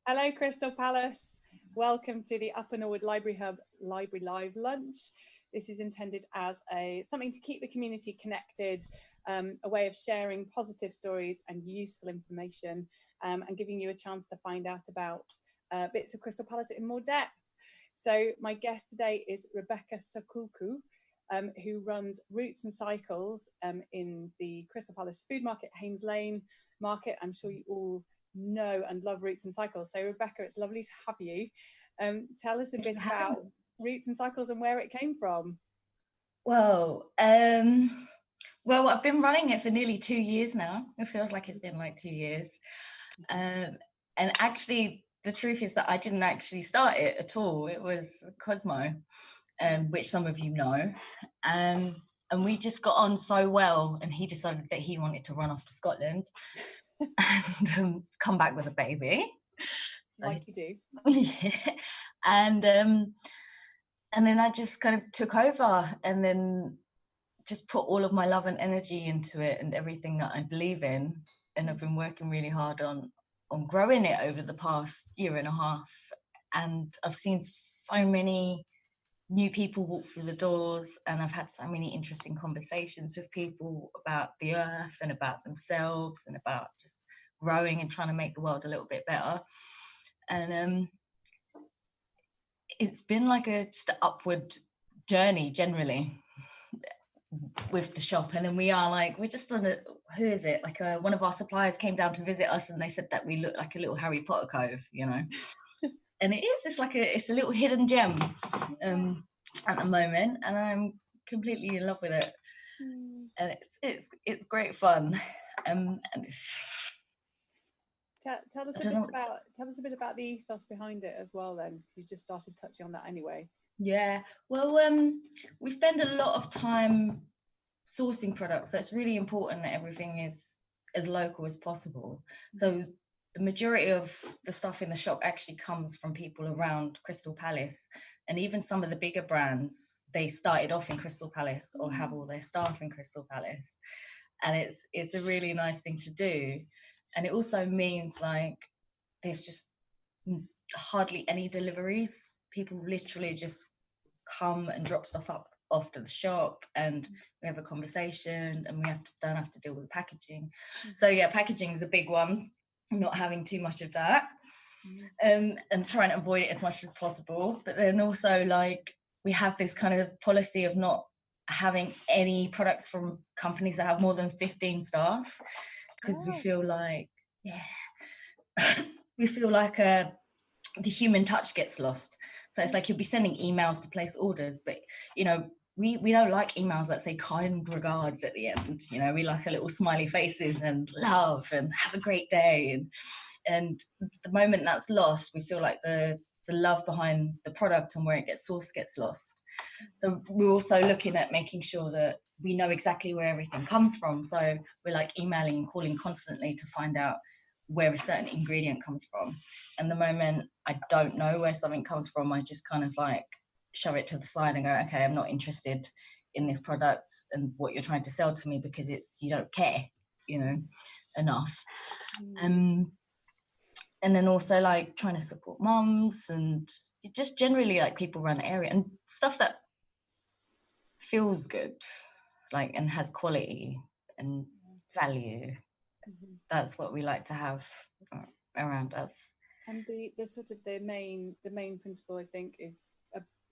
Hello, Crystal Palace. Welcome to the Upper Norwood Library Hub Library Live Lunch. This is intended as something to keep the community connected, a way of sharing positive stories and useful information, and giving you a chance to find out about bits of Crystal Palace in more depth. So my guest today is Rebecca Sakulku, who runs Routes and Cycles in the Crystal Palace Food Market, Haynes Lane Market. I'm sure you all know and love Routes and Cycles. So Rebecca, it's lovely to have you. Tell us a bit about Routes and Cycles and where it came from. Well, I've been running it for nearly 2 years now. It feels like it's been like 2 years. And actually, the truth is that I didn't actually start it at all. It was Cosmo, which some of you know. And we just got on so well, and he decided that he wanted to run off to Scotland and come back with a baby. So, like you do. Yeah. And then I just kind of took over, and then just put all of my love and energy into it and everything that I believe in. And I've been working really hard on growing it over the past year and a half. And I've seen so many new people walk through the doors, and I've had so many interesting conversations with people about the earth and about themselves and about just growing and trying to make the world a little bit better. And it's been like just an upward journey generally with the shop. And then we're just on who is it, like one of our suppliers came down to visit us, and they said that we look like a little Harry Potter cove, and it's a little hidden gem at the moment, and I'm completely in love with it. And it's great fun. And tell us a bit about the ethos behind it as well, then, because you just started touching on that anyway. Yeah, well, we spend a lot of time sourcing products, so it's really important that everything is as local as possible. So the majority of the stuff in the shop actually comes from people around Crystal Palace, and even some of the bigger brands, they started off in Crystal Palace or have all their staff in Crystal Palace, and it's a really nice thing to do. And it also means like there's just hardly any deliveries. People literally just come and drop stuff off to the shop, and we have a conversation, and don't have to deal with packaging. So yeah, packaging is a big one. Not having too much of that, and trying to avoid it as much as possible. But then also, like, we have this kind of policy of not having any products from companies that have more than 15 staff, because we feel like the human touch gets lost. So it's like you'll be sending emails to place orders, but we don't like emails that say kind regards at the end. We like a little smiley faces and love and have a great day. And the moment that's lost, we feel like the love behind the product and where it gets sourced gets lost. So we're also looking at making sure that we know exactly where everything comes from. So we're like emailing and calling constantly to find out where a certain ingredient comes from. And the moment I don't know where something comes from, I just kind of like shove it to the side and go, okay, I'm not interested in this product and what you're trying to sell to me, because you don't care, enough. And then also like trying to support moms and just generally like people around the area and stuff that feels good, like, and has quality and value. That's what we like to have around us. And the sort of the main principle, I think, is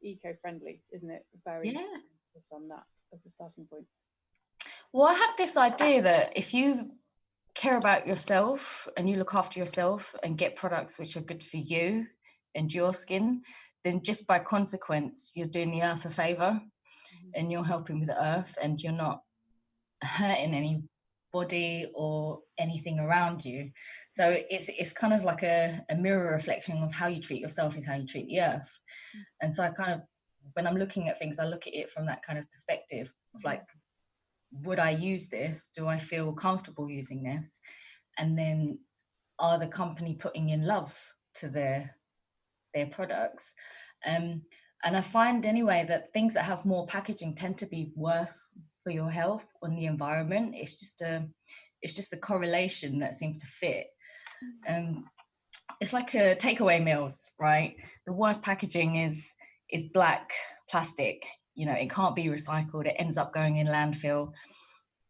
eco-friendly, isn't it? Very on that as a starting point. Well, I have this idea that if you care about yourself and you look after yourself and get products which are good for you and your skin, then just by consequence, you're doing the earth a favor, and you're helping with the earth, and you're not hurting anybody or anything around you. So it's kind of like a mirror reflection of how you treat yourself is how you treat the earth. And so I kind of, when I'm looking at things, I look at it from that kind of perspective of like, would I use this? Do I feel comfortable using this? And then are the company putting in love to their products? And I find anyway that things that have more packaging tend to be worse for your health and the environment. It's just a correlation that seems to fit. it's like a takeaway meals, right? The worst packaging is black plastic. You know, it can't be recycled. It ends up going in landfill.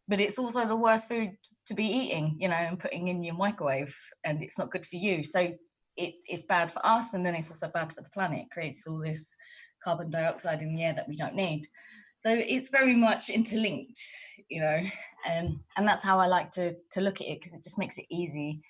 But it's also the worst food to be eating, you know, and putting in your microwave, and it's not good for you. So it's bad for us, and then it's also bad for the planet. It creates all this carbon dioxide in the air that we don't need. So it's very much interlinked, you know, and that's how I like to look at it, because it just makes it easy.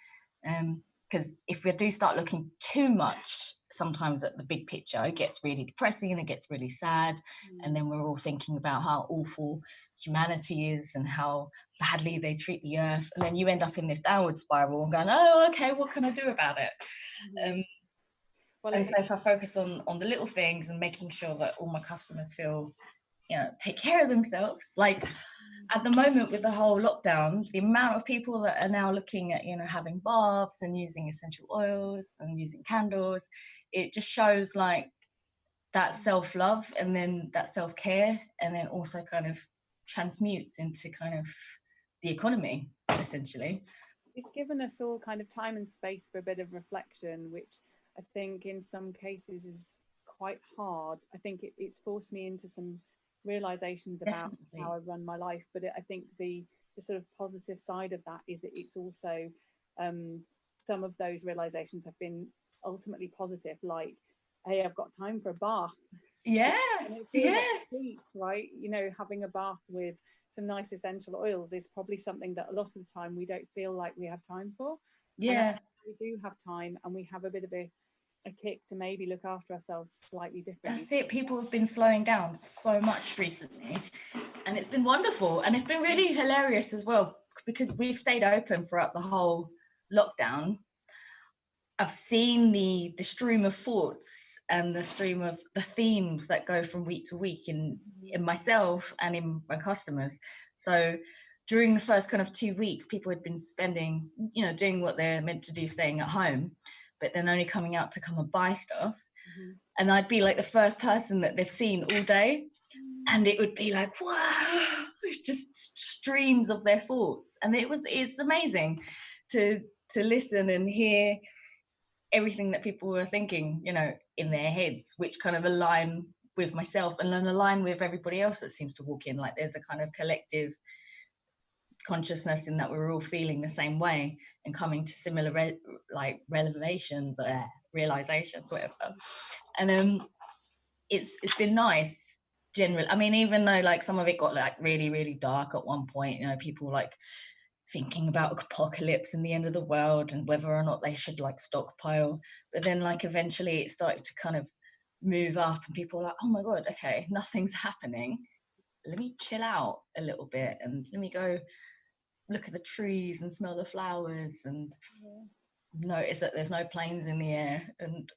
Because if we do start looking too much sometimes at the big picture, it gets really depressing and it gets really sad. And then we're all thinking about how awful humanity is and how badly they treat the earth. And then you end up in this downward spiral and going, oh, okay, what can I do about it? Well, and so if I focus on the little things and making sure that all my customers feel, you know, take care of themselves. Like at the moment with the whole lockdown, the amount of people that are now looking at, you know, having baths and using essential oils and using candles, it just shows like that self-love and then that self-care, and then also kind of transmutes into kind of the economy, essentially. It's given us all kind of time and space for a bit of reflection, which I think in some cases is quite hard. I think it's forced me into some realizations about Definitely. how I run my life, but I think the sort of positive side of that is that it's also some of those realizations have been ultimately positive, like, hey, I've got time for a bath. Yeah. And it feels like a treat, right? You know, having a bath with some nice essential oils is probably something that a lot of the time we don't feel like we have time for. And Yeah. we do have time, and we have a bit of a kick to maybe look after ourselves slightly differently. That's it. People have been slowing down so much recently, and it's been wonderful, and it's been really hilarious as well, because we've stayed open throughout the whole lockdown. I've seen the stream of thoughts and the stream of the themes that go from week to week in myself and in my customers. So during the first kind of 2 weeks, people had been spending, you know, doing what they're meant to do, staying at home, but then only coming out to come and buy stuff. And I'd be like the first person that they've seen all day, and it would be like, wow, just streams of their thoughts. And it's amazing to listen and hear everything that people were thinking, you know, in their heads, which kind of align with myself and then align with everybody else that seems to walk in. Like there's a kind of collective consciousness in that we're all feeling the same way and coming to similar realizations, whatever. And it's been nice generally. I mean, even though like some of it got like really, really dark at one point, you know, people like thinking about apocalypse and the end of the world and whether or not they should like stockpile, but then like eventually it started to kind of move up and people were like, oh my god, okay, nothing's happening, let me chill out a little bit and let me go look at the trees and smell the flowers and notice that there's no planes in the air. And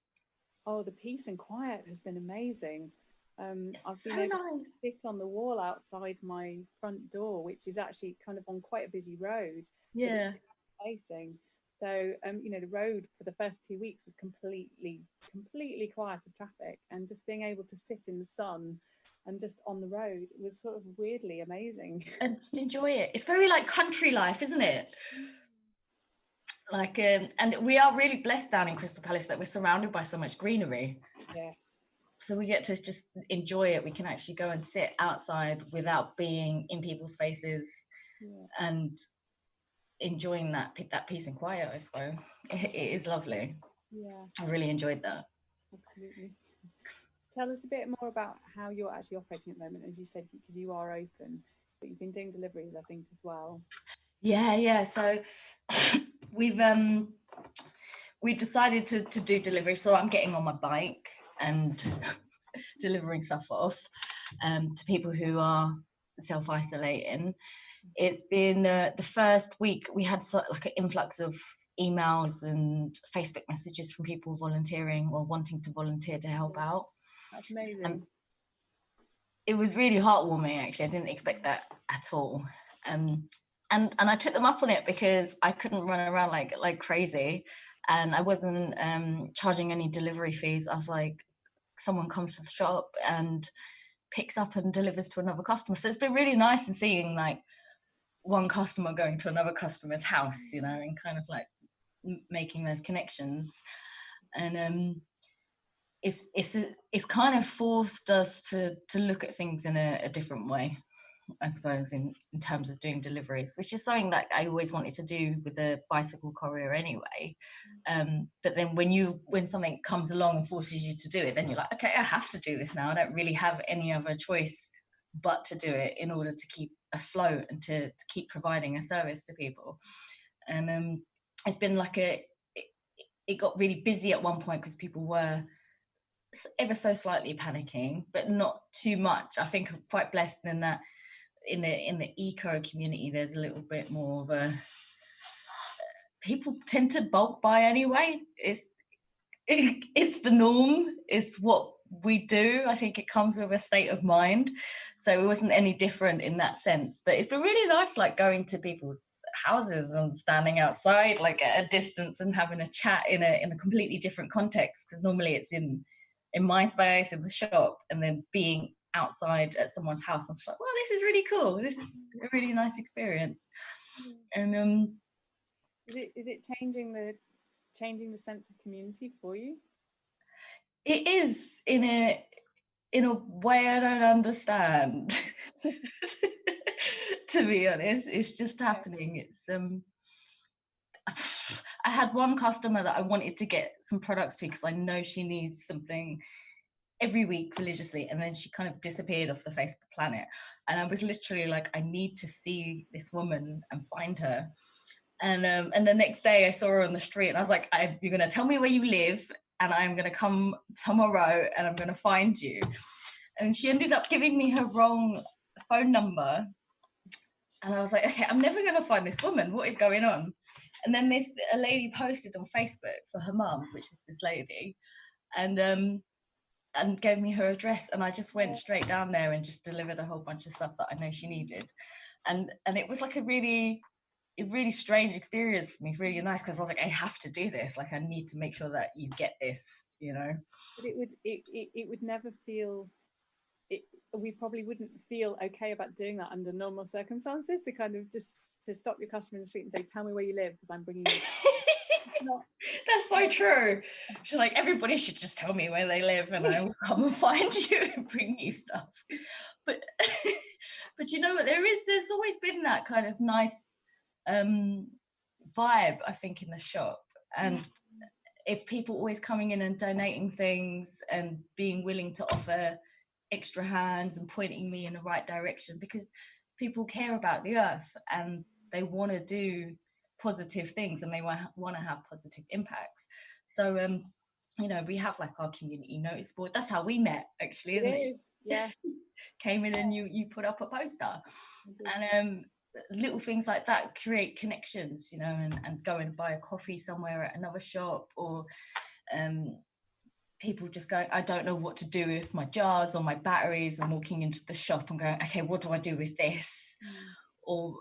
the peace and quiet has been amazing. I've been so able nice. to sit on the wall outside my front door, which is actually kind of on quite a busy road. Yeah. Facing. So, you know, the road for the first 2 weeks was completely quiet of traffic, and just being able to sit in the sun and just on the road was sort of weirdly amazing. And just enjoy it. It's very like country life, isn't it? Like, and we are really blessed down in Crystal Palace that we're surrounded by so much greenery. Yes. So we get to just enjoy it. We can actually go and sit outside without being in people's faces, and enjoying that peace and quiet, I suppose. It is lovely. Yeah. I really enjoyed that. Absolutely. Tell us a bit more about how you're actually operating at the moment, as you said, because you are open, but you've been doing deliveries, I think, as well. Yeah. So we've decided to do delivery. So I'm getting on my bike and delivering stuff off to people who are self-isolating. It's been the first week we had like an influx of emails and Facebook messages from people volunteering or wanting to volunteer to help out. That's amazing. And it was really heartwarming, actually. I didn't expect that at all. And I took them up on it because I couldn't run around like crazy, and I wasn't charging any delivery fees. I was like, someone comes to the shop and picks up and delivers to another customer. So it's been really nice and seeing like one customer going to another customer's house, you know, and kind of like making those connections. And it's kind of forced us to look at things in a different way, I suppose, in terms of doing deliveries, which is something that I always wanted to do with the bicycle courier anyway. But then when something comes along and forces you to do it, then you're like, okay, I have to do this now. I don't really have any other choice but to do it in order to keep afloat and to keep providing a service to people. And it's been like it got really busy at one point because people were ever so slightly panicking, but not too much. I think I'm quite blessed in that in the eco community there's a little bit more of a, people tend to bulk buy anyway. It's the norm, it's what we do. I think it comes with a state of mind, so it wasn't any different in that sense. But it's been really nice, like going to people's houses and standing outside like at a distance and having a chat in a completely different context, because normally it's in my space in the shop, and then being outside at someone's house, I'm just like, well, this is really cool, this is a really nice experience. And is it changing the sense of community for you? it is in a way I don't understand. To be honest, it's just happening. It's I had one customer that I wanted to get some products to because I know she needs something every week religiously, and then she kind of disappeared off the face of the planet, and I was literally like, I need to see this woman and find her. And the next day I saw her on the street, and I was like, you're gonna tell me where you live, and I'm gonna come tomorrow and I'm gonna find you. And she ended up giving me her wrong phone number, and I was like, okay, I'm never gonna find this woman, what is going on? And then a lady posted on Facebook for her mum, which is this lady, and gave me her address, and I just went straight down there and just delivered a whole bunch of stuff that I know she needed. And it was like a really strange experience for me, really nice, because I was like, I have to do this, like I need to make sure that you get this, you know. But it would never feel we probably wouldn't feel okay about doing that under normal circumstances, to kind of just to stop your customer in the street and say, tell me where you live because I'm bringing you That's so true. She's like, everybody should just tell me where they live and I will come and find you and bring you stuff. But but you know what, there's always been that kind of nice vibe, I think, in the shop. And if people always coming in and donating things and being willing to offer extra hands and pointing me in the right direction, because people care about the earth and they want to do positive things and they want to have positive impacts. So you know, we have like our community notice board. That's how we met, actually, isn't it? Yeah. Came in and you put up a poster. And little things like that create connections, you know, and go and buy a coffee somewhere at another shop, or people just going, I don't know what to do with my jars or my batteries, and walking into the shop and going, okay, what do I do with this? Or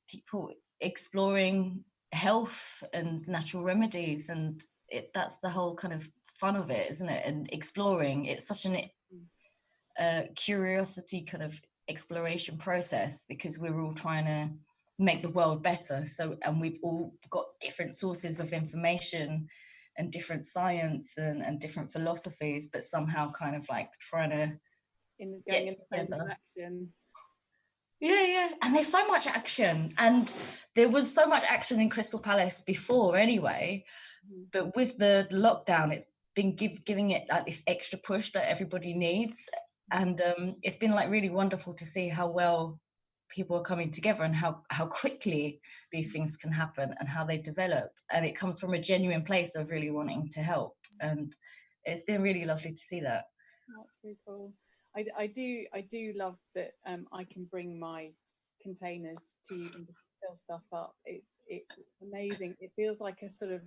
people exploring health and natural remedies, and that's the whole kind of fun of it, isn't it? And exploring, it's such an curiosity kind of exploration process, because we're all trying to make the world better. So, and we've all got different sources of information and different science and different philosophies, but somehow kind of like trying to going into action. Yeah. And there's so much action, and there was so much action in Crystal Palace before anyway, but with the lockdown, it's been giving it like this extra push that everybody needs. And it's been like really wonderful to see how well people are coming together, and how quickly these things can happen and how they develop. And it comes from a genuine place of really wanting to help. And it's been really lovely to see that. That's very cool. I do love that I can bring my containers to you and just fill stuff up. It's amazing. It feels like a sort of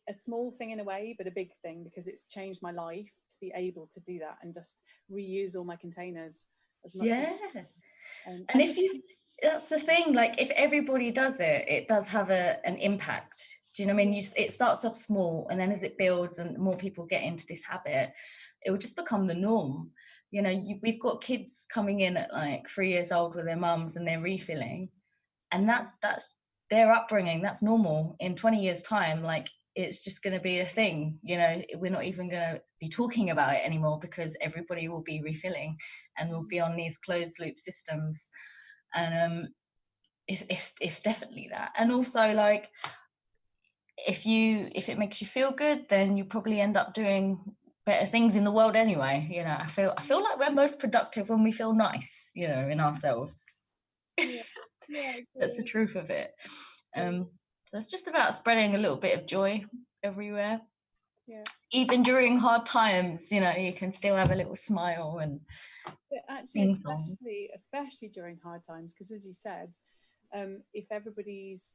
a small thing in a way, but a big thing, because it's changed my life to be able to do that and just reuse all my containers as much as and if you, that's the thing, like if everybody does it, it does have an impact. Do you know what I mean? It starts off small, and then as it builds and more people get into this habit, it will just become the norm. You know, we've got kids coming in at like 3 years old with their mums and they're refilling, and that's their upbringing, that's normal. In 20 years time, like, it's just going to be a thing, you know. We're not even going to be talking about it anymore, because everybody will be refilling and will be on these closed loop systems. And it's definitely that. And also, like, if it makes you feel good, then you probably end up doing better things in the world anyway. You know, I feel like we're most productive when we feel nice, you know, in ourselves. Yeah, yeah, That's the truth of it. So it's just about spreading a little bit of joy everywhere. Yeah. Even during hard times, you know, you can still have a little smile and actually, especially during hard times, because as you said, if everybody's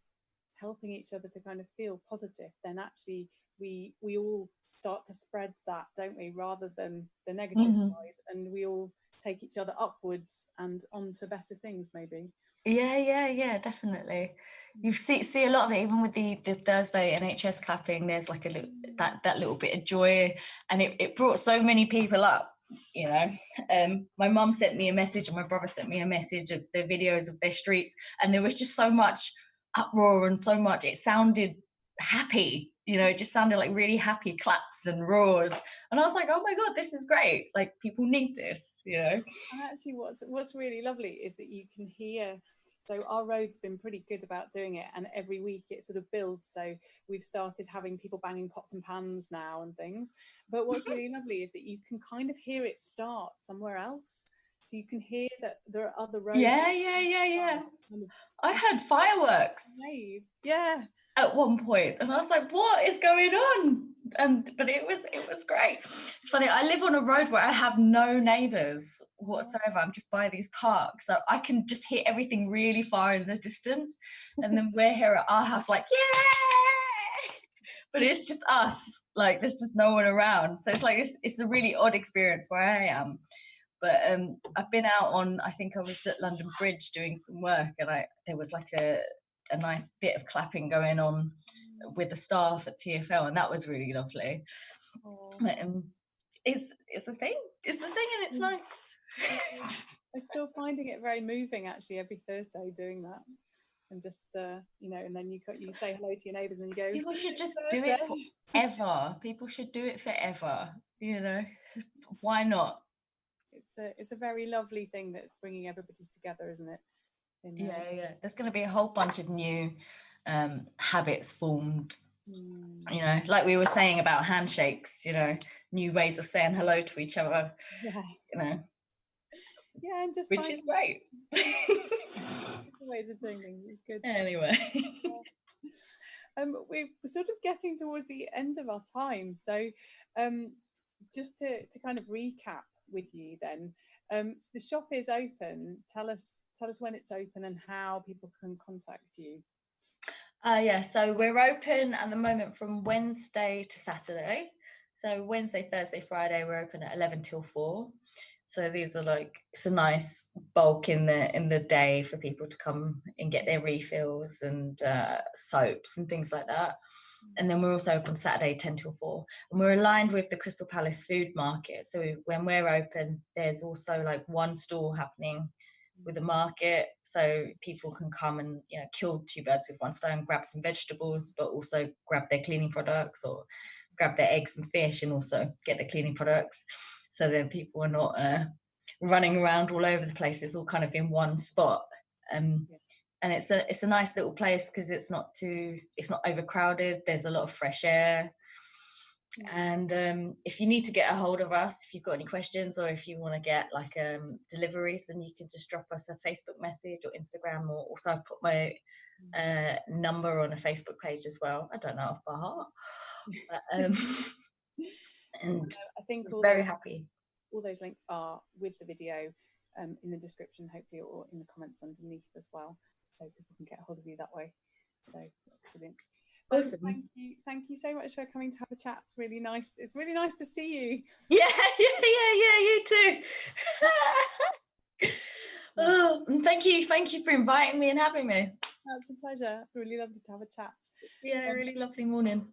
helping each other to kind of feel positive, then actually we all start to spread that, don't we, rather than the negative side, and we all take each other upwards and onto better things, maybe. Yeah, definitely. You see a lot of it, even with the Thursday NHS clapping. There's like a little, that little bit of joy, and it brought so many people up, you know. My mum sent me a message and my brother sent me a message of the videos of their streets, and there was just so much uproar and so much, it sounded happy, you know. It just sounded like really happy claps and roars, and I was like, oh my god, this is great, like, people need this, you know. And actually what's really lovely is that you can hear, so our road's been pretty good about doing it, and every week it sort of builds. So we've started having people banging pots and pans now and things, but what's really lovely is that you can kind of hear it start somewhere else. So you can hear that there are other roads. Yeah. Kind of, I heard fireworks. Yeah. At one point, and I was like, what is going on? But it was great. It's funny, I live on a road where I have no neighbors whatsoever. I'm just by these parks, so I can just hear everything really far in the distance. And then we're here at our house, like, yay! But it's just us, like, there's just no one around. So it's like, it's a really odd experience where I am. But I've been out on, I think I was at London Bridge doing some work, and there was like a nice bit of clapping going on with the staff at TfL, and that was really lovely. It's a thing, and it's nice. I'm still finding it very moving, actually, every Thursday doing that. And just you know, and then you say hello to your neighbours, and you go, people should just do it forever. People should do it forever, you know. Why not? It's a very lovely thing that's bringing everybody together, isn't it? Yeah. There's going to be a whole bunch of new habits formed. You know, like we were saying about handshakes, you know, new ways of saying hello to each other. Yeah. You know. Yeah, and just which is great. ways of doing things is good. Anyway. We're sort of getting towards the end of our time, so just to kind of recap with you then, so the shop is open. Tell us when it's open and how people can contact you. Yeah, so we're open at the moment from Wednesday to Saturday. So Wednesday, Thursday, Friday, we're open at 11 till 4. So these are like, it's a nice bulk in the day for people to come and get their refills and soaps and things like that. And then we're also open Saturday 10 till 4. And we're aligned with the Crystal Palace Food Market. So when we're open, there's also like one stall happening with a market, so people can come and, you know, kill two birds with one stone, grab some vegetables, but also grab their cleaning products, or grab their eggs and fish and also get their cleaning products. So then people are not running around all over the place. It's all kind of in one spot. And it's a nice little place because it's not overcrowded. There's a lot of fresh air. And if you need to get a hold of us, if you've got any questions, or if you want to get like deliveries, then you can just drop us a Facebook message or Instagram, or also I've put my number on a Facebook page as well. I don't know off by heart, but and I think very happy. All those links are with the video in the description, hopefully, or in the comments underneath as well, so people can get hold of you that way. So brilliant. Awesome. Thank you so much for coming to have a chat. It's really nice. It's really nice to see you. Yeah, you too. Oh, and thank you for inviting me and having me. That's a pleasure. Really lovely to have a chat. Yeah, really lovely morning.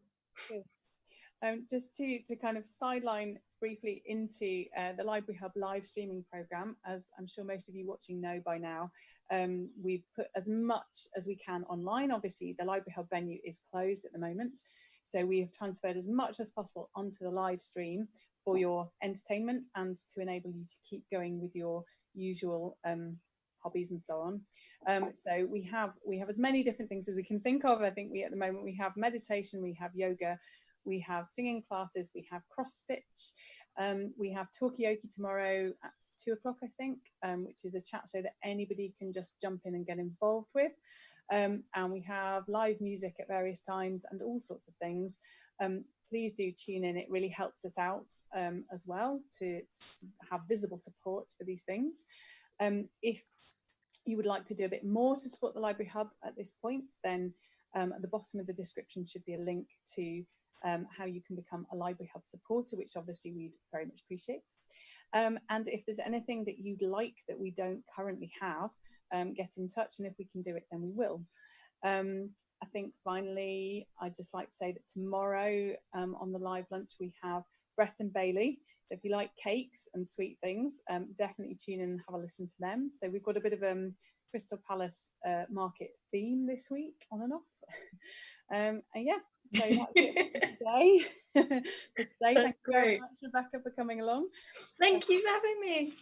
Good. Just to kind of sideline briefly into the Library Hub live streaming program. As I'm sure most of you watching know by now, we've put as much as we can online. Obviously, the Library Hub venue is closed at the moment, so we have transferred as much as possible onto the live stream for your entertainment and to enable you to keep going with your usual hobbies and so on. So we have as many different things as we can think of. I think at the moment we have meditation, we have yoga, we have singing classes, we have cross stitch, we have talkioki tomorrow at 2 o'clock, I think, which is a chat show that anybody can just jump in and get involved with. And we have live music at various times and all sorts of things. Please do tune in. It really helps us out as well to have visible support for these things. If you would like to do a bit more to support the Library Hub at this point, then at the bottom of the description should be a link to how you can become a Library Hub supporter, which obviously we'd very much appreciate. And if there's anything that you'd like that we don't currently have, get in touch, and if we can do it, then we will. I think finally, I'd just like to say that tomorrow on the live lunch, we have Brett and Bailey. So if you like cakes and sweet things, definitely tune in and have a listen to them. So we've got a bit of a Crystal Palace market theme this week, on and off. And yeah, so that's it for today. Thank you very much, Rebecca, for coming along. Thank you for having me.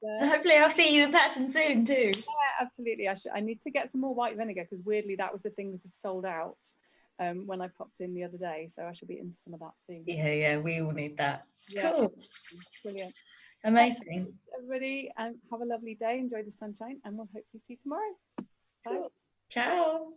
And hopefully I'll see you in person soon too. Yeah, absolutely. I need to get some more white vinegar, because weirdly that was the thing that had sold out when I popped in the other day, so I should be into some of that soon. Yeah, we all need that. Yeah, cool. Brilliant. Amazing. Thanks, everybody, and have a lovely day. Enjoy the sunshine, and we'll hopefully see you tomorrow. Bye. Cool. Ciao.